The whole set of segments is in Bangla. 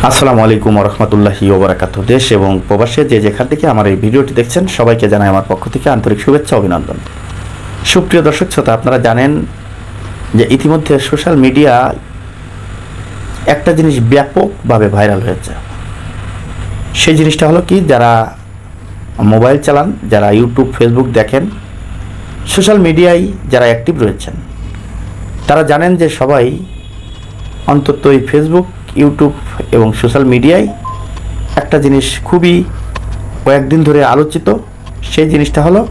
আসসালামু আলাইকুম রহমতুল্লাহি ওবরাকাতুহু। দেশ এবং প্রবাসে যে যেখান থেকে আমার এই ভিডিওটি দেখছেন সবাইকে জানাই আমার পক্ষ থেকে আন্তরিক শুভেচ্ছা অভিনন্দন। সুপ্রিয় দর্শক শ্রোতা, আপনারা জানেন যে ইতিমধ্যে সোশ্যাল মিডিয়া একটা জিনিস ব্যাপকভাবে ভাইরাল হয়েছে। সেই জিনিসটা হলো কি, যারা মোবাইল চালান, যারা ইউটিউব ফেসবুক দেখেন, সোশ্যাল মিডিয়ায় যারা অ্যাক্টিভ রয়েছেন, তারা জানেন যে সবাই অন্তত এই ফেসবুক, ইউটিউব এবং সোশ্যাল মিডিয়ায় একটা জিনিস খুবই কয়েকদিন ধরে আলোচিত। সেই জিনিসটা হলো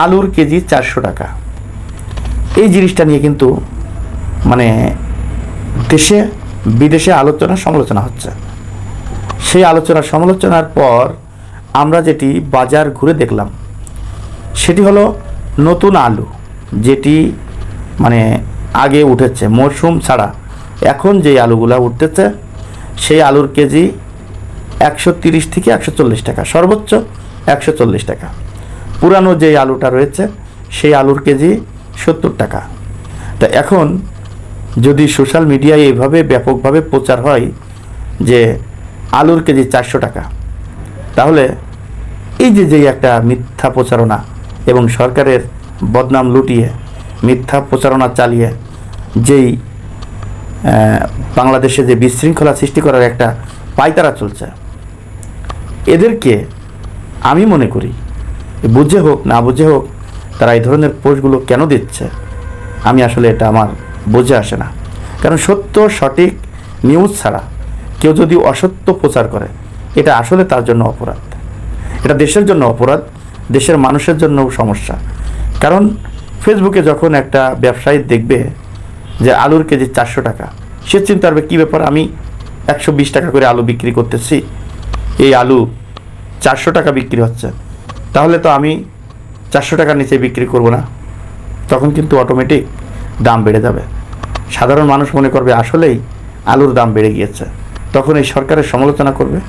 আলুর কেজি 400 টাকা। এই জিনিসটা নিয়ে কিন্তু দেশে বিদেশে আলোচনা সমালোচনা হচ্ছে। সেই আলোচনা সমালোচনার পর আমরা যেটি বাজার ঘুরে দেখলাম সেটি হলো নতুন আলু, যেটি আগে উঠেছে মরশুম ছাড়া। এখন যে আলুগুলা উঠতেছে সেই আলুর কেজি 130 থেকে 140 টাকা, সর্বোচ্চ 140 টাকা। পুরানো যে আলুটা রয়েছে সেই আলুর কেজি 70 টাকা। তা এখন যদি সোশ্যাল মিডিয়ায় এইভাবে ব্যাপকভাবে প্রচার হয় যে আলুর কেজি 400 টাকা, তাহলে এই যে একটা মিথ্যা প্রচারণা এবং সরকারের বদনাম লুটিয়ে মিথ্যা প্রচারণা চালিয়ে যেই বাংলাদেশে যে বিশৃঙ্খলা সৃষ্টি করার একটা পায়তারা চলছে, এদেরকে আমি মনে করি বুঝে হোক না বুঝে হোক তারা এই ধরনের পোস্টগুলো কেন দিচ্ছে, আমি আসলে এটা আমার বুঝে আসে না। কারণ সত্য সঠিক নিউজ ছাড়া কেউ যদি অসত্য প্রচার করে, এটা আসলে তার জন্য অপরাধ। এটা দেশের জন্য অপরাধ, দেশের মানুষের জন্যও সমস্যা। কারণ ফেসবুকে যখন একটা ব্যবসায়ী দেখবে যে আলুর কেজি 400 টাকা, সে চিন্তা করবে কী ব্যাপার, আমি 120 টাকা করে আলু বিক্রি করতেছি, এই আলু 400 টাকা বিক্রি হচ্ছে, তাহলে তো আমি 400 টাকার নিচে বিক্রি করব না। তখন কিন্তু অটোমেটিক দাম বেড়ে যাবে। সাধারণ মানুষ মনে করবে আসলেই আলুর দাম বেড়ে গিয়েছে, তখন এই সরকারের সমালোচনা করবে,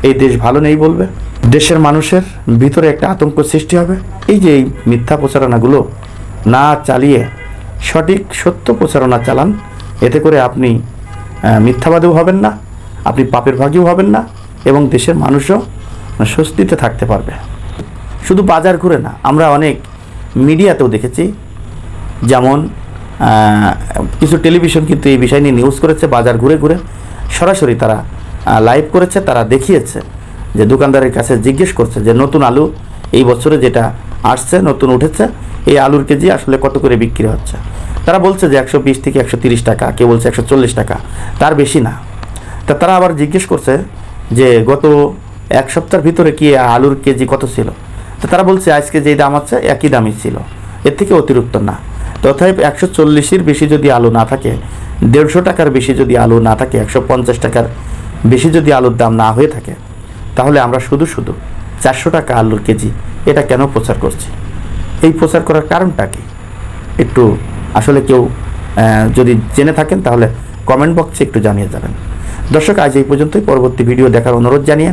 এই দেশ ভালো নেই বলবে, দেশের মানুষের ভিতরে একটা আতঙ্ক সৃষ্টি হবে। এই যে এই মিথ্যা প্রচারণাগুলো না চালিয়ে সঠিক সত্য প্রচারণা চালান, এতে করে আপনি মিথ্যাবাদীও হবেন না, আপনি পাপের ভাগীও হবেন না, এবং দেশের মানুষও স্বস্তিতে থাকতে পারবে। শুধু বাজার ঘুরে না, আমরা অনেক মিডিয়াতেও দেখেছি, যেমন কিছু টেলিভিশন কিন্তু এই বিষয় নিয়ে নিউজ করেছে। বাজার ঘুরে ঘুরে সরাসরি তারা লাইভ করেছে, তারা দেখিয়েছে যে দোকানদারের কাছে জিজ্ঞেস করছে যে নতুন আলু এই বছরে যেটা আসছে, নতুন উঠেছে, এই আলুর কেজি আসলে কত করে বিক্রি হচ্ছে। তারা বলছে যে 120 থেকে 130 টাকা, কেউ বলছে 140 টাকা, তার বেশি না। তা তারা আবার জিজ্ঞেস করছে যে গত এক সপ্তাহের ভিতরে কি আলুর কেজি কত ছিল। তো তারা বলছে আজকে যেই দাম আছে একই দামই ছিল, এর থেকে অতিরিক্ত না। তথাপি 140-এর বেশি যদি আলু না থাকে, 150 টাকার বেশি যদি আলু না থাকে, 150 টাকার বেশি যদি আলুর দাম না হয়ে থাকে, তাহলে আমরা শুধু 400 টাকা আলুর কেজি এটা কেন প্রচার করছি? এই প্রচার করার কারণটা কি একটু আসলে কেউ যদি জেনে থাকেন তাহলে কমেন্ট বক্সে একটু জানিয়ে যাবেন। দর্শক, আজ এই পর্যন্তই। পরবর্তী ভিডিও দেখার অনুরোধ জানিয়ে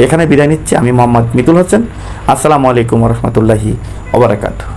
এখানে বিদায় নিচ্ছি। আমি মোহাম্মদ মিতুল হোসেন। আসসালামু আলাইকুম রহমতুল্লাহি ওবরাকাতুহু।